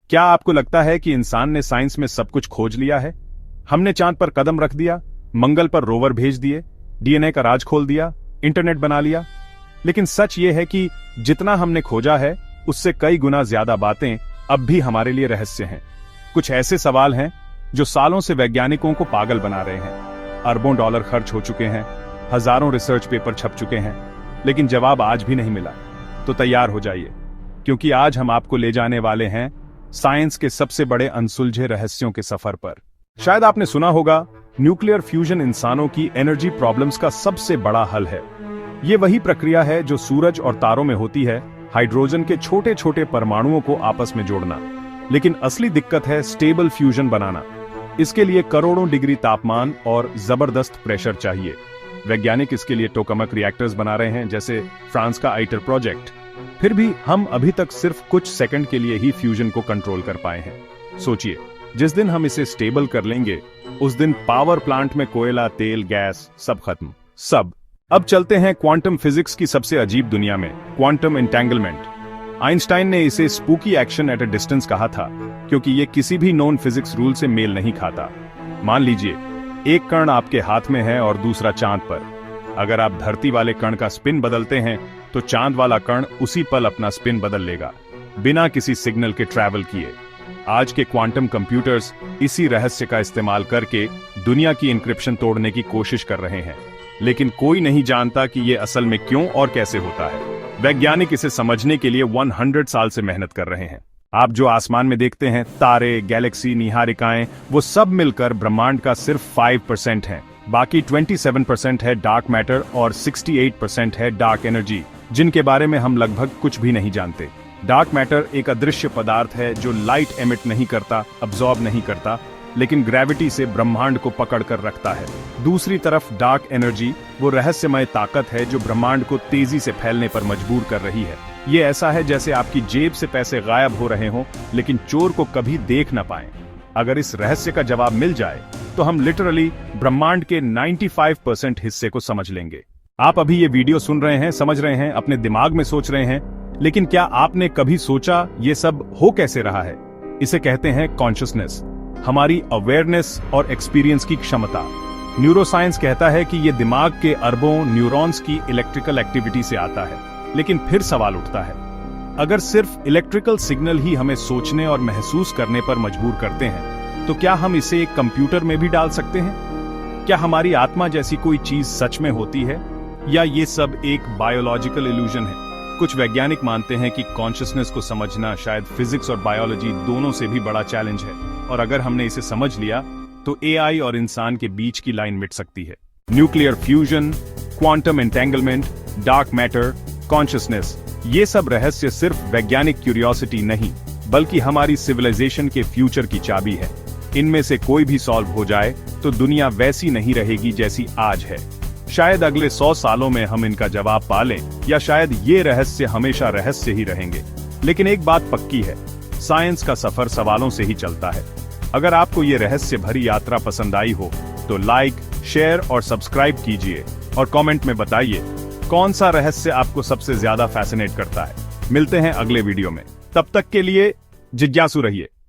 क्या आपको लगता है कि इंसान ने साइंस में सब कुछ खोज लिया है? हमने चांद पर कदम रख दिया, मंगल पर रोवर भेज दिए, डीएनए का राज खोल दिया, इंटरनेट बना लिया। लेकिन सच यह है कि जितना हमने खोजा है उससे कई गुना ज्यादा बातें अब भी हमारे लिए रहस्य हैं। कुछ ऐसे सवाल हैं जो सालों से वैज्ञानिकों को पागल बना रहे हैं। अरबों डॉलर खर्च हो चुके हैं, हजारों रिसर्च पेपर छप चुके हैं, लेकिन जवाब आज भी नहीं मिला। तो तैयार हो जाइए, क्योंकि आज हम आपको ले जाने वाले हैं साइंस के सबसे बड़े अनसुलझे रहस्यों के सफर पर। शायद आपने सुना होगा, न्यूक्लियर फ्यूजन इंसानों की एनर्जी प्रॉब्लम्स का सबसे बड़ा हल है। ये वही प्रक्रिया है जो सूरज और तारों में होती है, हाइड्रोजन के छोटे छोटे परमाणुओं को आपस में जोड़ना। लेकिन असली दिक्कत है स्टेबल फ्यूजन बनाना। इसके लिए करोड़ों डिग्री तापमान और जबरदस्त प्रेशर चाहिए। वैज्ञानिक इसके लिए टोकामक रिएक्टर्स बना रहे हैं, जैसे फ्रांस का आइटर प्रोजेक्ट। फिर भी हम अभी तक सिर्फ कुछ सेकंड के लिए ही फ्यूजन को कंट्रोल कर पाए हैं। सोचिए, जिस दिन हम इसे स्टेबल कर लेंगे उस दिन पावर प्लांट में कोयला, तेल, गैस सब खत्म, सब। अब चलते हैं क्वांटम फिजिक्स की सबसे अजीब दुनिया में, क्वांटम एंटेंगलमेंट। आइंस्टाइन ने इसे spooky action at a distance कहा था, क्योंकि ये किसी भी नॉन फिजिक्स रूल से मेल नहीं खाता। मान लीजिए एक कण आपके हाथ में है और दूसरा चांद पर। अगर आप धरती वाले कण का स्पिन बदलते हैं तो चांद वाला कण उसी पल अपना स्पिन बदल लेगा, बिना किसी सिग्नल के ट्रैवल किए। आज के क्वांटम कंप्यूटर्स इसी रहस्य का इस्तेमाल करके दुनिया की इंक्रिप्शन तोड़ने की कोशिश कर रहे हैं, लेकिन कोई नहीं जानता कि यह असल में क्यों और कैसे होता है। वैज्ञानिक इसे समझने के लिए 100 साल से मेहनत कर रहे हैं। आप जो आसमान में देखते हैं, तारे, गैलेक्सी, निहारिकाएं, वो सब मिलकर ब्रह्मांड का सिर्फ 5% हैं। बाकी 27% है डार्क मैटर और 68% है डार्क एनर्जी, जिनके बारे में हम लगभग कुछ भी नहीं जानते। डार्क मैटर एक अदृश्य पदार्थ है जो लाइट एमिट नहीं करता, अब्सॉर्ब नहीं करता, लेकिन ग्रेविटी से ब्रह्मांड को पकड़ कर रखता है। दूसरी तरफ डार्क एनर्जी वो रहस्यमय ताकत है जो ब्रह्मांड को तेजी से फैलने पर मजबूर कर रही है। ये ऐसा है जैसे आपकी जेब से पैसे गायब हो रहे हों, लेकिन चोर को कभी देख ना पाए। अगर इस रहस्य का जवाब मिल जाए तो हम लिटरली ब्रह्मांड के 95% हिस्से को समझ लेंगे। आप अभी ये वीडियो सुन रहे हैं, समझ रहे हैं, अपने दिमाग में सोच रहे हैं, लेकिन क्या आपने कभी सोचा ये सब हो कैसे रहा है? इसे कहते हैं कॉन्शियसनेस, हमारी अवेयरनेस और एक्सपीरियंस की क्षमता। न्यूरोसाइंस कहता है कि ये दिमाग के अरबों न्यूरॉन्स की इलेक्ट्रिकल एक्टिविटी से आता है। लेकिन फिर सवाल उठता है, अगर सिर्फ इलेक्ट्रिकल सिग्नल ही हमें सोचने और महसूस करने पर मजबूर करते हैं, तो क्या हम इसे एक कंप्यूटर में भी डाल सकते हैं? क्या हमारी आत्मा जैसी कोई चीज सच में होती है, या ये सब एक बायोलॉजिकल इल्यूजन है? कुछ वैज्ञानिक मानते हैं कि कॉन्शियसनेस को समझना शायद फिजिक्स और बायोलॉजी दोनों से भी बड़ा चैलेंज है, और अगर हमने इसे समझ लिया तो एआई और इंसान के बीच की लाइन मिट सकती है। Nuclear fusion, quantum entanglement, dark matter, consciousness, ये सब रहस्य सिर्फ वैज्ञानिक क्यूरियोसिटी नहीं, बल्कि हमारी सिविलाइजेशन के फ्यूचर की चाबी है। इनमें से कोई भी सॉल्व हो जाए तो दुनिया वैसी नहीं रहेगी जैसी आज है। शायद अगले 100 सालों में हम इनका जवाब पा लें, या शायद ये रहस्य हमेशा रहस्य ही रहेंगे। लेकिन एक बात पक्की है, साइंस का सफर सवालों से ही चलता है। अगर आपको ये रहस्य भरी यात्रा पसंद आई हो तो लाइक, शेयर और सब्सक्राइब कीजिए, और कमेंट में बताइए कौन सा रहस्य आपको सबसे ज्यादा फैसिनेट करता है। मिलते हैं अगले वीडियो में, तब तक के लिए जिज्ञासु रहिए।